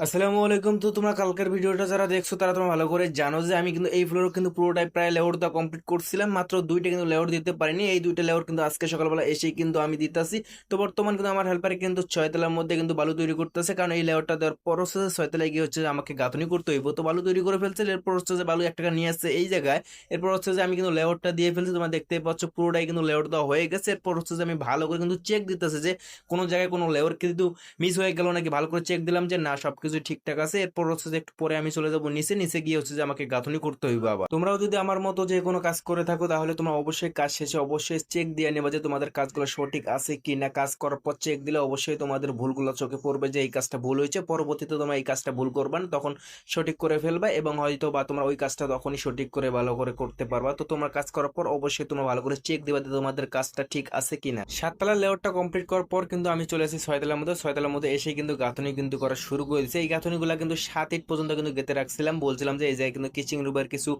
আসসালামু আলাইকুম। তো তোমরা কালকের ভিডিওটা যারা দেখছো তারা তোমরা ভালো করে জানো যে আমি কিন্তু এই ফ্লোর কিন্তু পুরোটাই প্রায় লেআউট দেওয়া কমপ্লিট করছিলাম, মাত্র দুইটা কিন্তু লেআউট দিতে পারিনি। এই দুইটা লেআউট কিন্তু আজকে সকালবেলা এসেই কিন্তু আমি দিতেছি। তো বর্তমান কিন্তু আমার হেল্পারে কিন্তু ছয়তলার মধ্যে কিন্তু বালু তৈরি করতেছে, কারণ এই লেআউটটা দেওয়ার পর হচ্ছে যে ছয়তলায় গিয়ে হচ্ছে যে আমাকে গাঁথনি করতে হইব। তো বালু তৈরি করে ফেলছে, এরপর হচ্ছে যে বালু 1 টাকা নিয়ে আসছে এই জায়গায়। এরপর হচ্ছে যে আমি কিন্তু লেআউটটা দিয়ে ফেলছি, তোমরা দেখতেই পাচ্ছ পুরোটাই কিন্তু লেআউট দেওয়া হয়ে গেছে। এরপর হচ্ছে যে আমি ভালো করে কিন্তু চেক দিতেছে যে কোনো জায়গায় কোনো লেআউট কিন্তু মিস হয়ে গেল নাকি। ভালো করে চেক দিলাম যে না, সবকিছু ঠিকঠাক আছে। এরপর হচ্ছে যে একটু পরে আমি চলে যাবো নিচে, নিচে গিয়ে হচ্ছে যে আমাকে গাঁথনি করতে হইবে। আবার তোমরাও যদি আমার মতো যে কোনো কাজ করে থাকো তাহলে তোমরা অবশ্যই কাজ শেষে অবশ্যই চেক দিয়ে নেবা যে তোমাদের কাজগুলো সঠিক আছে কি না। কাজ করার পর চেক দিলে অবশ্যই তোমাদের ভুলগুলো চোখে পড়বে যে এই কাজটা ভুল হয়েছে, পরবর্তীতে তোমরা এই কাজটা ভুল করবা না, তখন সঠিক করে ফেলবা এবং হয়তো বা তোমরা ওই কাজটা তখনই সঠিক করে ভালো করে করতে পারবা। তো তোমরা কাজ করার পর অবশ্যই তোমরা ভালো করে চেক দিবা যে তোমাদের কাজটা ঠিক আছে কিনা। 7 তলার লেআউটটা কমপ্লিট করার পর কিন্তু আমি চলে আসি 6 তলার মধ্যে। 6 তলার মধ্যে এসে কিন্তু গাঁথনি কিন্তু করা শুরু করে দিয়েছে। এই গাঁথনিগুলো কিন্তু 7 ইট পর্যন্ত কিন্তু গেঁথে রাখছিলাম, বলছিলাম যে এই জায়গায় কিন্তু কিচিং রুমের কিছু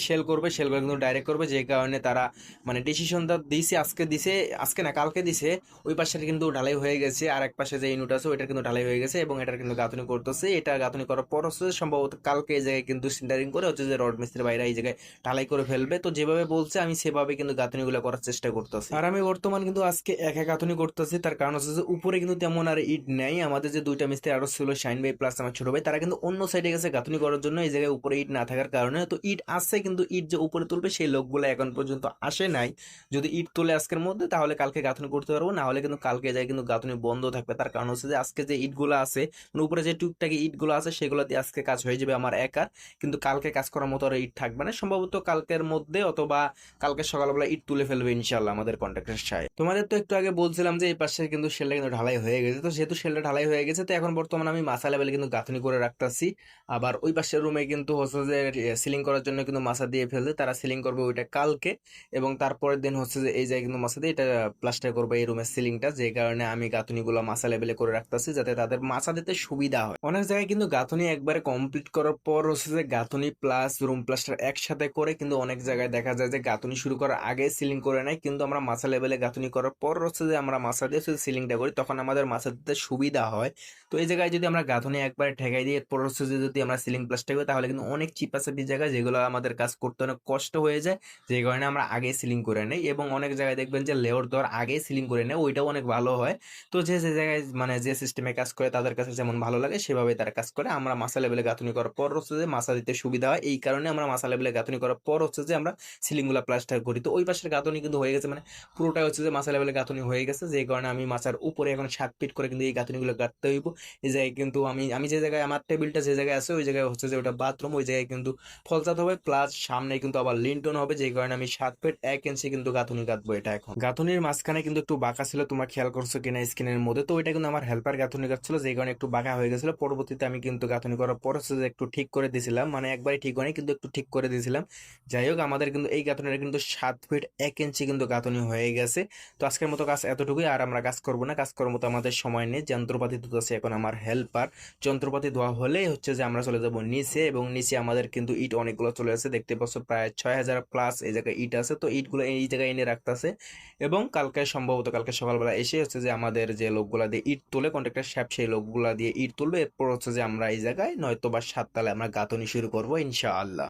সেল করবে, সেলগুলো কিন্তু ডাইরেক্ট করবে, যে কারণে তারা মানে ডিসিশনটা দিছে, আজকে দিছে, আজকে না কালকে দিছে। ওই পাশে কিন্তু ঢালাই হয়ে গেছে, আর এক পাশে যে ইউনিট আছে ওইটা কিন্তু ঢালাই হয়ে গেছে এবং এটার কিন্তু গাঁথনি করতেছে। এটা গাঁথনি করার পর হচ্ছে সম্ভবত কালকে এই জায়গায় কিন্তু সিন্টারিং করে হচ্ছে যে রড মিস্ত্রির বাইরে এই জায়গায় ঢালাই করে ফেলবে। তো যেভাবে বলছে আমি সেভাবে কিন্তু গাঁথনিগুলো করার চেষ্টা করতেছি। আর আমি বর্তমান কিন্তু আজকে একা গাঁথনি করতেছি, তার কারণ হচ্ছে যে উপরে কিন্তু তেমন আর ইট নেই। আমাদের যে দুইটা মিস্ত্রি আরো ছিল, শাইন ভাই প্লাস আমার ছোট ভাই, তারা কিন্তু অন্য সাইডে গেছে গাঁথনি করার জন্য। এই জায়গায় উপরে ইট না থাকার কারণে তো ইট আছে, কিন্তু ইট যে উপরে তুলবে সেই লোকগুলো এখন পর্যন্ত আসে নাই। যদি ইট তুলে আজকের মধ্যে তাহলে কালকে গাঁথনি করতে পারবো, না হলে কিন্তু কালকে যায় কিন্তু গাঁথনি বন্ধ থাকবে। তার কারণ হচ্ছে যে আজকে যে ইটগুলো আছে মানে উপরে যে টুকটাকি ইটগুলো আছে সেগুলো দিয়ে আজকে কাজ হয়ে যাবে আমার একার, কিন্তু কালকে কাজ করার মতো আর ইট থাকবে না। সম্ভবত কালকের মধ্যে অথবা কালকে সকালবেলা ইট তুলে ফেলবে ইনশাল্লাহ আমাদের কন্ট্রাক্টর সাহেব। তোমাদের তো একটু আগে বলছিলাম যে এই পাশে কিন্তু শেলটা কিন্তু ঢালাই হয়ে গেছে। তো যেহেতু শেলটা ঢালাই হয়ে গেছে, তো এখন বর্তমানে আমি মাসা লেভেলে কিন্তু গাঁথনি করে রাখতেছি। আবার ওই পাশের রুমে কিন্তু হচ্ছে যে সিলিং করার জন্য কিন্তু মাছা দিয়ে ফেলছে, তারা সিলিং করবে ওইটা কালকে, এবং তারপরের দিন হচ্ছে যে এই জায়গায় কিন্তু মাছা দিয়ে এটা প্লাস্টার করবে এই রুমের সিলিংটা, যে কারণে আমি গাঁথনিগুলো মাছা লেভেলে করে রাখতেছি যাতে তাদের মাছা দিতে সুবিধা হয়। অনেক জায়গায় কিন্তু গাঁথনি একবারে কমপ্লিট করার পর হচ্ছে যে গাঁথনি প্লাস রুম প্লাস্টার একসাথে করে, কিন্তু অনেক জায়গায় দেখা যায় যে গাঁথনি শুরু করার আগে সিলিং করে নেয়, কিন্তু আমরা মাছা লেভেলে গাঁথনি করার পর হচ্ছে যে আমরা মাছা দিয়ে সিলিংটা করি, তখন আমাদের মাছা দিতে সুবিধা হয়। তো এই জায়গায় যদি আমরা গাঁথনি একবারে ঠেকাই দিই, এরপর হচ্ছে যে যদি আমরা সিলিং প্লাস্টার করি তাহলে কিন্তু অনেক চিপাচাপি জায়গা যেগুলো আমাদের কাজ করতে অনেক কষ্ট হয়ে যায়, যে কারণে আমরা আগে সিলিং করে নেই। এবং অনেক জায়গায় দেখবেন যে লেয়ার দেওয়ার আগে সিলিং করে নেয়, ওইটাও অনেক ভালো হয়। তো যে যে জায়গায় মানে যে সিস্টেমে কাজ করে তাদের কাছে যেমন ভালো লাগে সেভাবে তারা কাজ করে। আমরা মাসা লেভেলে গাঁথনি করার পর হচ্ছে যে মাসা দিতে সুবিধা হয়, এই কারণে আমরা মাসা লেভেলে গাঁথনি করার পর হচ্ছে যে আমরা সিলিংগুলো প্লাস্টার করি। তো ওই পাশের গাঁথনি কিন্তু হয়ে গেছে, মানে পুরোটাই হচ্ছে যে মাসা লেভেলে গাঁথনি হয়ে গেছে, যে কারণে আমি মাচার উপরে এখন 7 ফিট করে কিন্তু এই গাঁথনিগুলো গাঁথতে হইব। এই জায়গায় কিন্তু আমি আমি যে জায়গায় আমার টেবিলটা যে জায়গায় আছে ওই জায়গায় হচ্ছে যে ওটা বাথরুম, ওই জায়গায় কিন্তু ফলসাত হবে, প্লাস সামনে কিন্তু আবার লিন্টন হবে, যে কারণে আমি 7 ফিট 1 ইঞ্চি কিন্তু গাঁথনি গাঁথবো। এটা এখন গাঁথনির মাঝখানে কিন্তু একটু বাঁকা ছিল, তোমরা খেয়াল করছো কিনা স্ক্রিনের মধ্যে। তো ওইটা কিন্তু আমার হেল্পার গাঁথনি গাচ্ছিল, যে কারণে একটু বাঁকা হয়ে গেছিল। পরবর্তীতে আমি কিন্তু গাঁথনি করার পর হচ্ছে যে একটু ঠিক করে দিয়েছিলাম, মানে একবারই ঠিক হয়নি কিন্তু একটু ঠিক করে দিয়েছিলাম। যাই হোক, আমাদের কিন্তু এই গাঁথনিটা কিন্তু 7 ফিট 1 ইঞ্চি কিন্তু গাঁথনি হয়ে গেছে। তো আজকের মতো কাজ এতটুকুই, আর আমরা কাজ করবো না, কাজ করার মতো আমাদের সময় নেই। যন্ত্রপাতি ধুতেছে এখন আমার হেল্পার, যন্ত্রপাতি ধোয়া হলেই হচ্ছে যে আমরা চলে যাব নিচে, এবং নিচে আমাদের কিন্তু ইট অনেকগুলো চলে আসে, দেখতে পাচ্ছ প্রায় 6,000 প্লাস এই জায়গায় ইট আছে। তো ইটগুলো এই জায়গায় এনে রাখতেছে, এবং কালকে সম্ভবত কালকে সকালবেলা এসে হচ্ছে যে আমাদের যে লোকগুলা দিয়ে ইট তুলে কন্ট্রাক্টর সাহেব, সেই লোকগুলা দিয়ে ইট তুলবে। এরপর হচ্ছে যে আমরা এই জায়গায় নয়তো বা 7 তলায় আমরা গাঁথনি শুরু করবো ইনশাআল্লাহ।